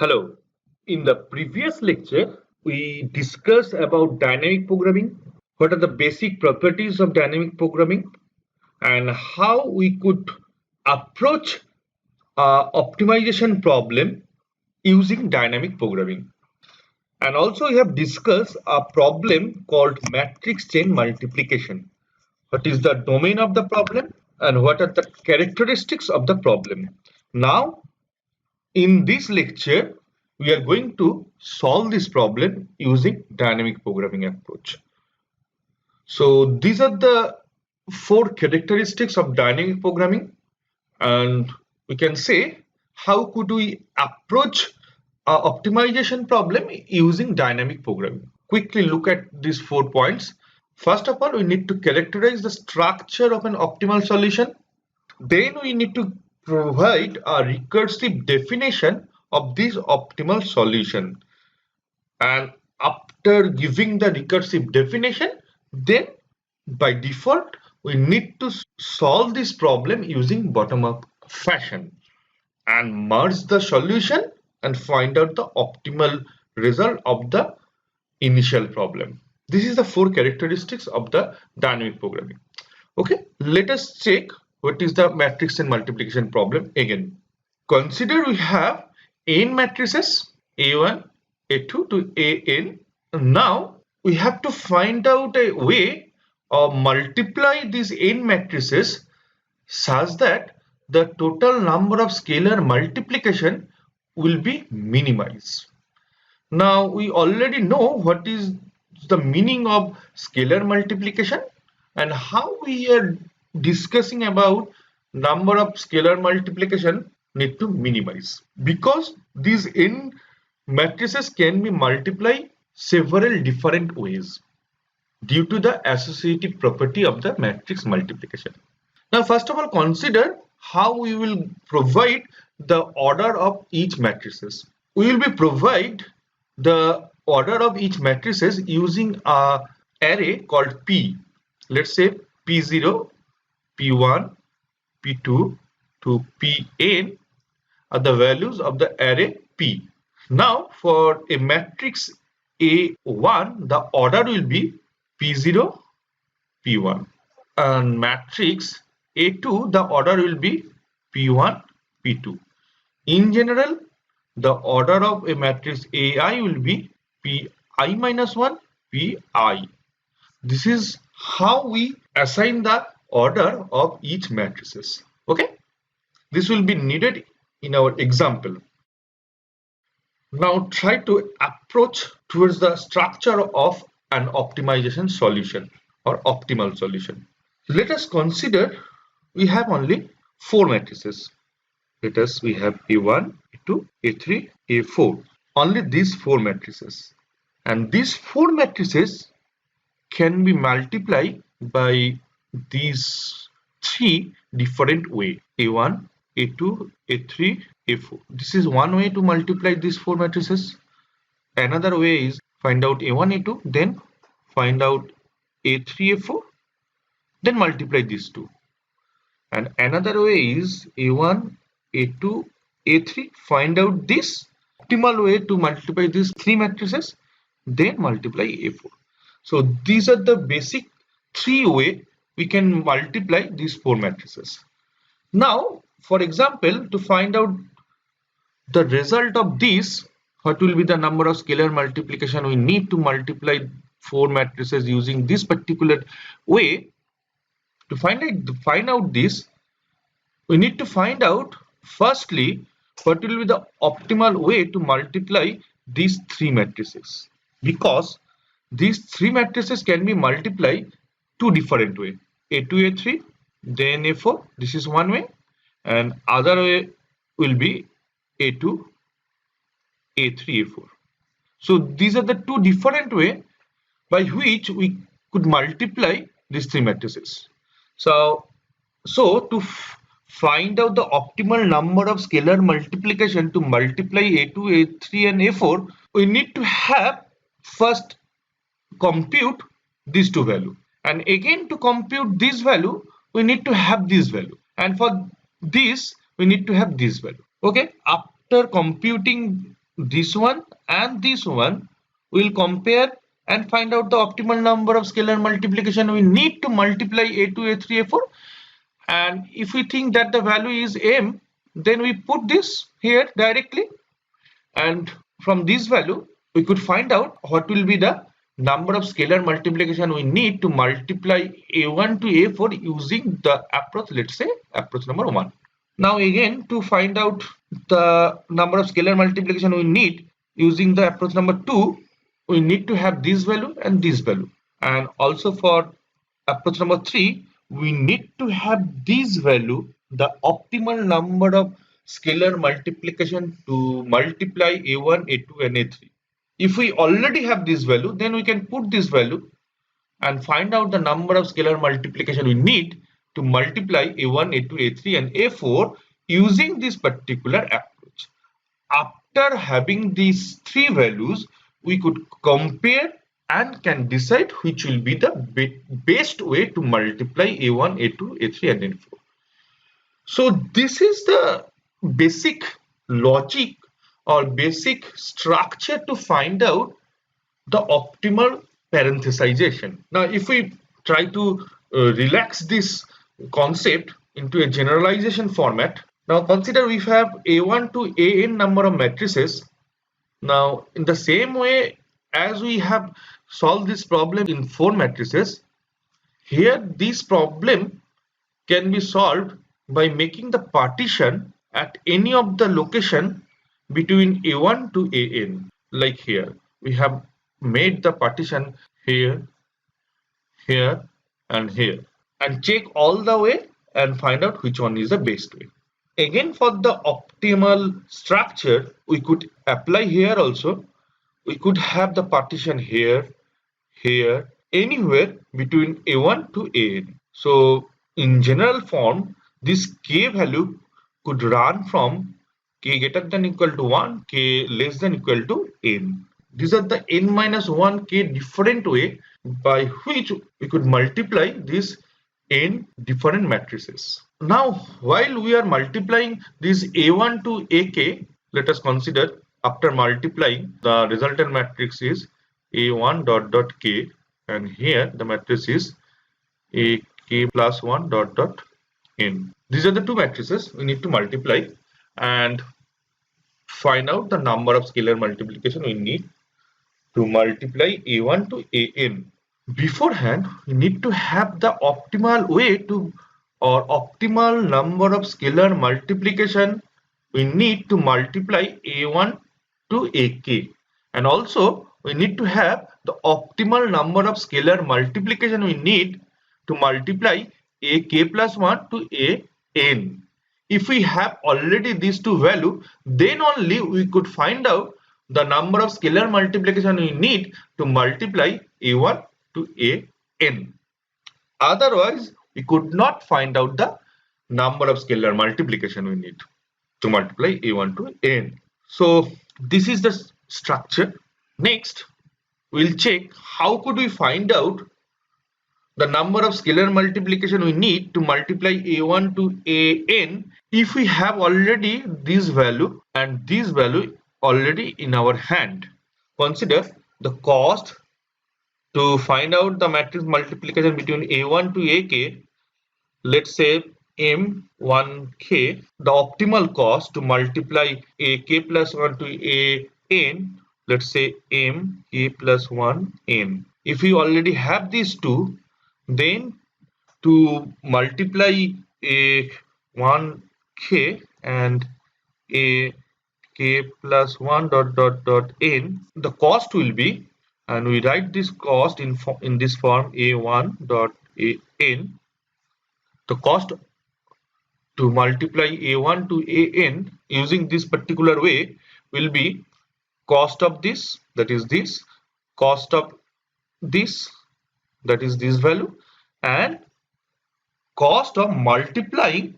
Hello. In the previous lecture, we discussed about dynamic programming, what are the basic properties of dynamic programming, and how we could approach optimization problem using dynamic programming. And also we have discussed a problem called matrix chain multiplication. What is the domain of the problem and what are the characteristics of the problem. Now, in this lecture, we are going to solve this problem using dynamic programming approach. So these are the four characteristics of dynamic programming, and we can say how could we approach optimization problem using dynamic programming. Quickly look at these 4 points. First of all, we need to characterize the structure of an optimal solution. Then we need to provide a recursive definition of this optimal solution. And after giving the recursive definition, then by default, we need to solve this problem using bottom-up fashion and merge the solution and find out the optimal result of the initial problem. This is the 4 characteristics of the dynamic programming. Okay, let us check what is the matrix and multiplication problem again. Consider we have n matrices A1, A2 to AN. Now we have to find out a way of multiply these n matrices such that the total number of scalar multiplication will be minimized. Now we already know what is the meaning of scalar multiplication and how we are discussing about number of scalar multiplication need to minimize, because these n matrices can be multiplied several different ways due to the associative property of the matrix multiplication. Now first of all, consider how we will provide the order of each matrices. We will be provide the order of each matrices using a array called P. Let's say P0, P1, P2 to Pn are the values of the array P. Now for a matrix A1, the order will be P0, P1, and matrix A2, the order will be P1, P2. In general, the order of a matrix AI will be Pi minus 1, Pi. This is how we assign the order of each matrices. Okay, this will be needed in our example. Now try to approach towards the structure of an optimization solution or optimal solution. Let us consider we have only 4 matrices. Let us we have A1, A2, A3, A4. Only these 4 matrices, and these 4 matrices can be multiplied by these 3 different ways: A1, A2, A3, A4. This is one way to multiply these 4 matrices. Another way is find out A1, A2, then find out A3, A4, then multiply these 2. And another way is A1, A2, A3, find out this optimal way to multiply these 3 matrices, then multiply A4. So these are the basic 3 ways we can multiply these 4 matrices. Now, for example, to find out the result of this, what will be the number of scalar multiplication we need to multiply 4 matrices using this particular way. To find out this, we need to find out firstly what will be the optimal way to multiply these 3 matrices, because these 3 matrices can be multiplied 2 different ways: A2, A3, then A4. This is one way, and other way will be A2, A3, A4. So these are the 2 different ways by which we could multiply these 3 matrices. So to find out the optimal number of scalar multiplication to multiply A2, A3 and A4, we need to have first compute these 2 values, and again to compute this value we need to have this value, and for this we need to have this value. Okay, after computing this one and this one, we'll compare and find out the optimal number of scalar multiplication we need to multiply a2, a3, a4. And if we think that the value is m, then we put this here directly, and from this value we could find out what will be the number of scalar multiplication we need to multiply a1 to a4 using the approach, let's say approach number 1. Now again, to find out the number of scalar multiplication we need using the approach number 2, we need to have this value and this value. And also for approach number 3, we need to have this value, the optimal number of scalar multiplication to multiply a1, a2 and a3. If we already have this value, then we can put this value and find out the number of scalar multiplication we need to multiply a1, a2, a3 and a4 using this particular approach. After having these three values, we could compare and can decide which will be the best way to multiply a1, a2, a3 and a4. So this is the basic logic or basic structure to find out the optimal parenthesization. Now if we try to relax this concept into a generalization format, now consider we have a1 to an number of matrices. Now in the same way as we have solved this problem in 4 matrices, here this problem can be solved by making the partition at any of the location between a1 to an. Like here we have made the partition here, here and here, and check all the way and find out which one is the best way. Again, for the optimal structure, we could apply here also. We could have the partition here, here, anywhere between a1 to an. So in general form, this k value could run from k greater than equal to 1, k less than equal to n. These are the n minus 1 k different way by which we could multiply these n different matrices. Now while we are multiplying this a1 to ak, let us consider after multiplying the resultant matrix is a1 dot dot k, and here the matrix is a k plus 1 dot dot n. These are the two matrices we need to multiply and find out the number of scalar multiplication we need to multiply a1 to an. Beforehand, we need to have the optimal way to or optimal number of scalar multiplication we need to multiply a1 to ak, and also we need to have the optimal number of scalar multiplication we need to multiply ak plus 1 to an. If we have already these two values, then only we could find out the number of scalar multiplication we need to multiply a1 to an. Otherwise, we could not find out the number of scalar multiplication we need to multiply a1 to n. So this is the structure. Next, we'll check how could we find out the number of scalar multiplication we need to multiply a1 to an if we have already this value and this value already in our hand. Consider the cost to find out the matrix multiplication between a1 to ak. Let's say m1k, the optimal cost to multiply ak plus 1 to an, let's say mk plus 1 n. If we already have these two, then to multiply a 1k and a k plus 1 dot dot dot n, the cost will be, and we write this cost in this form a1 dot an. The cost to multiply a1 to an using this particular way will be cost of this, that is this, cost of this, that is this value, and cost of multiplying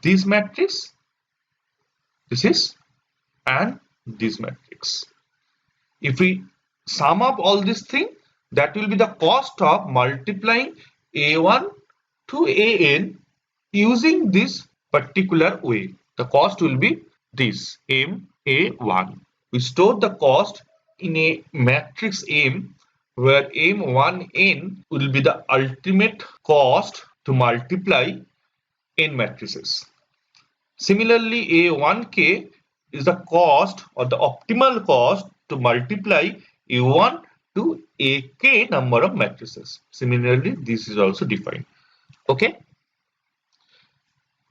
this matrix, this is, and this matrix. If we sum up all this thing, that will be the cost of multiplying a1 to an using this particular way. The cost will be this m A1. We store the cost in a matrix M where M1n will be the ultimate cost to multiply n matrices. Similarly, A1k is the cost or the optimal cost to multiply A1 to AK number of matrices. Similarly, this is also defined. Okay.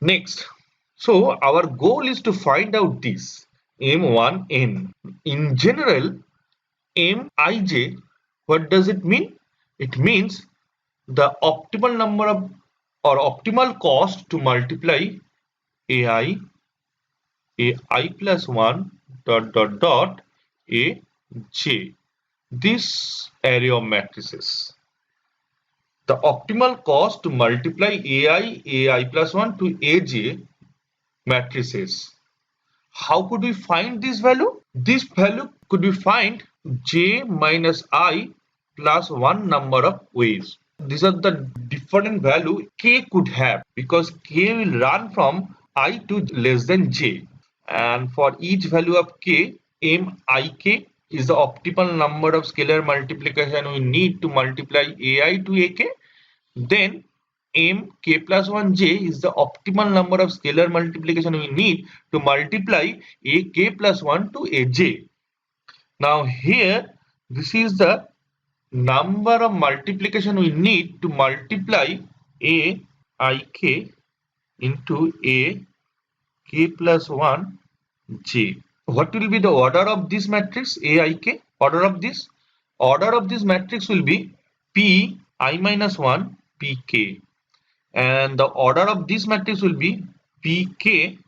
Next, so our goal is to find out this M1n. In general, Mij, what does it mean? It means the optimal number of or optimal cost to multiply ai plus 1 dot aj, this array of matrices. The optimal cost to multiply ai plus 1 to aj matrices. How could we find this value? This value could be find j minus I plus 1 number of ways. These are the different value k could have, because k will run from I to less than j, and for each value of k, mik is the optimal number of scalar multiplication we need to multiply ai to ak. Then mk plus 1j is the optimal number of scalar multiplication we need to multiply ak plus 1 to aj. Now here, this is the number of multiplication we need to multiply aik into a k plus 1 j. What will be the order of this matrix aik? Order of this matrix will be p I minus 1 pk, and the order of this matrix will be pk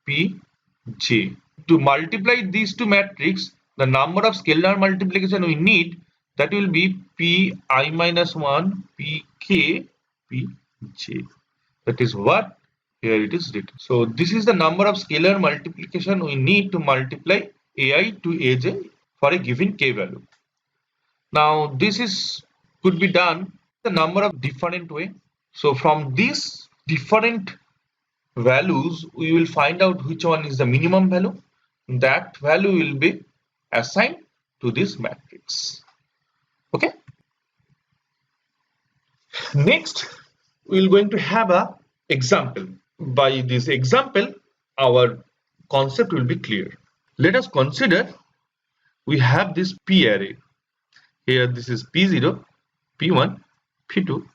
pj. To multiply these two matrices, the number of scalar multiplication we need, that will be pi minus 1 pk pj. That is what here it is written. So this is the number of scalar multiplication we need to multiply ai to aj for a given k value. Now this is could be done the number of different way. So from these different values, we will find out which one is the minimum value. That value will be assigned to this matrix. Okay. Next, we are going to have a example. By this example, our concept will be clear. Let us consider we have this p array. Here this is p0, p1, p2,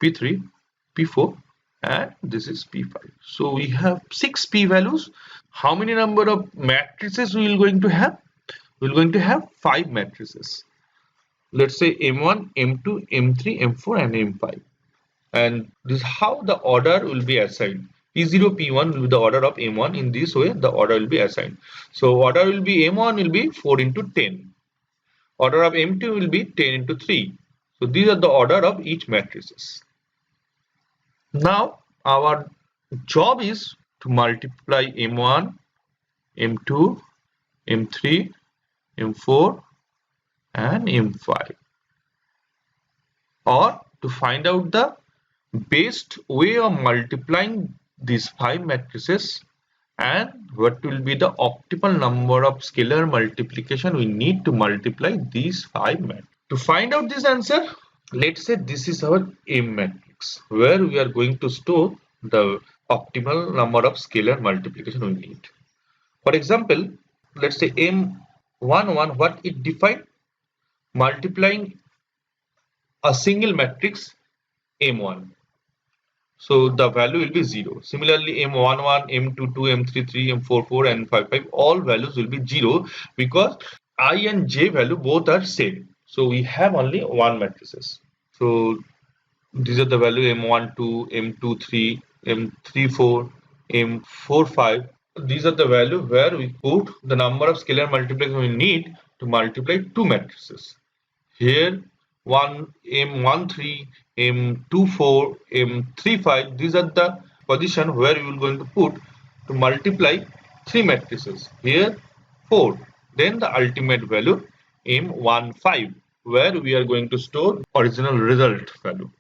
p3, p4, and this is p5. So we have 6 p values. How many number of matrices we are going to have? We are going to have 5 matrices. Let's say m1, m2, m3, m4, and m5. And this is how the order will be assigned. p0, p1 will be the order of m1. In this way, the order will be assigned. So order will be m1 will be 4 into 10. Order of m2 will be 10 into 3. So these are the order of each matrices. Now our job is to multiply m1, m2, m3, m4, and m5, or to find out the best way of multiplying these 5 matrices and what will be the optimal number of scalar multiplication we need to multiply these 5 matrices. To find out this answer, let's say this is our M matrix where we are going to store the optimal number of scalar multiplication we need. For example, let's say M11, what it defined? Multiplying a single matrix M1. So the value will be 0. Similarly, M11, M22, M33, M44, and M55, all values will be 0 because I and j value both are same. So we have only one matrices. So these are the value M12, M23, M34, M45. These are the value where we put the number of scalar multiplication we need to multiply 2 matrices. Here M13, M24, M35, these are the position where we will going to put to multiply 3 matrices. Here 4. Then the ultimate value M15, where we are going to store original result value.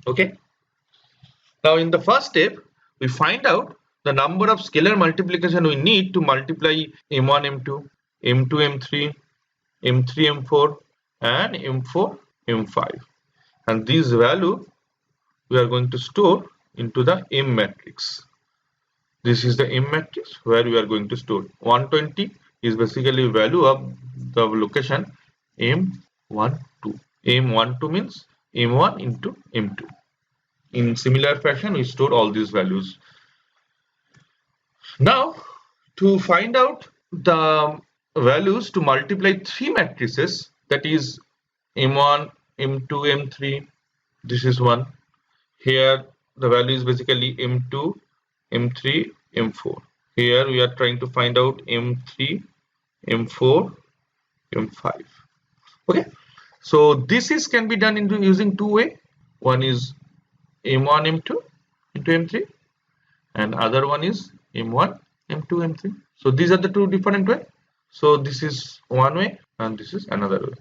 Okay. Now in the first step, we find out the number of scalar multiplication we need to multiply m1, m2, m2, m3, m3, m4 and m4, m5, and these value we are going to store into the M matrix. This is the M matrix where we are going to store. 120 is basically value of the location M12. M12 means M1 into M2. In similar fashion, we store all these values. Now, to find out the values to multiply three matrices, that is M1, M2, M3, this is one. Here the value is basically M2, M3, M4. Here we are trying to find out M3, M4, M5. Okay, so this is can be done into using two way. One is M1, M2 into M3, and other one is M1, M2, M3. So these are the two different way. So this is one way and this is another way.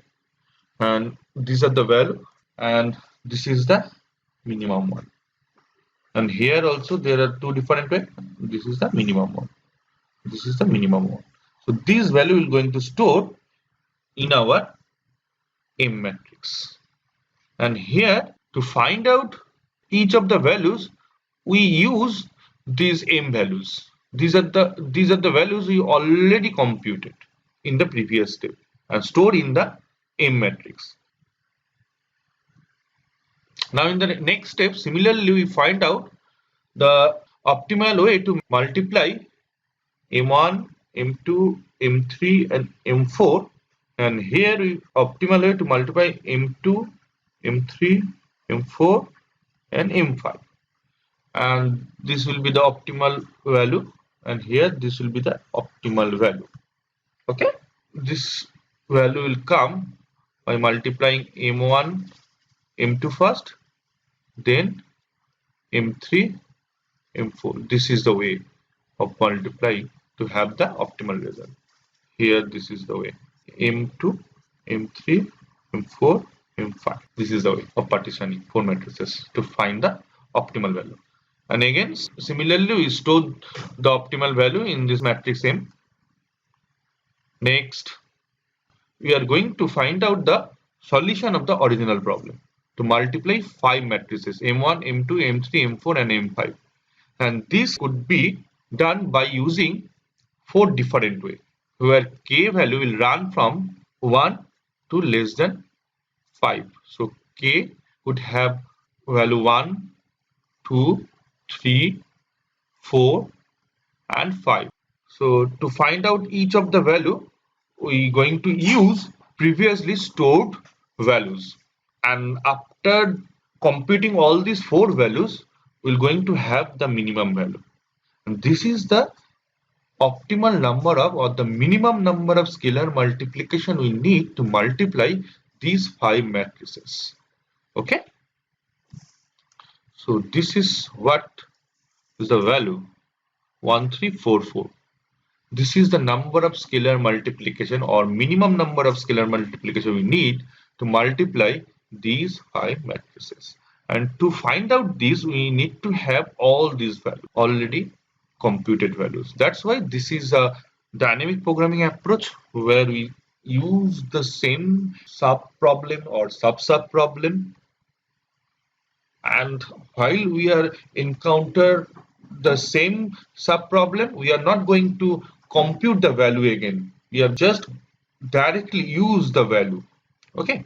And these are the value and this is the minimum one. And here also there are two different way. This is the minimum one. This is the minimum one. So this value will going to store in our M matrix. And here to find out each of the values, we use these M values. These are the values we already computed in the previous step and stored in the M matrix. Now in the next step, similarly we find out the optimal way to multiply M1, M2, M3 and M4, and here we optimal way to multiply M2, M3, M4 and M5, and this will be the optimal value, and here this will be the optimal value. Okay, this value will come by multiplying M1, M2 first, then M3, M4. This is the way of multiplying to have the optimal result. Here this is the way, M2, M3, M4, M5. This is the way of partitioning four matrices to find the optimal value. And again similarly we store the optimal value in this matrix M. Next we are going to find out the solution of the original problem to multiply five matrices M1, M2, M3, M4 and M5, and this could be done by using four different ways where k value will run from 1 to less than 5. So k would have value 1, 2, 3, 4 and 5. So to find out each of the value, we are going to use previously stored values, and after computing all these four values we are going to have the minimum value, and this is the optimal number of or the minimum number of scalar multiplication we need to multiply these five matrices. Okay, so this is what is the value 1344. This is the number of scalar multiplication or minimum number of scalar multiplication we need to multiply these five matrices. And to find out this, we need to have all these values already computed values. That's why this is a dynamic programming approach where we use the same sub problem or sub problem, and while we are encounter the same sub problem, we are not going to compute the value again. We have just directly use the value. Okay,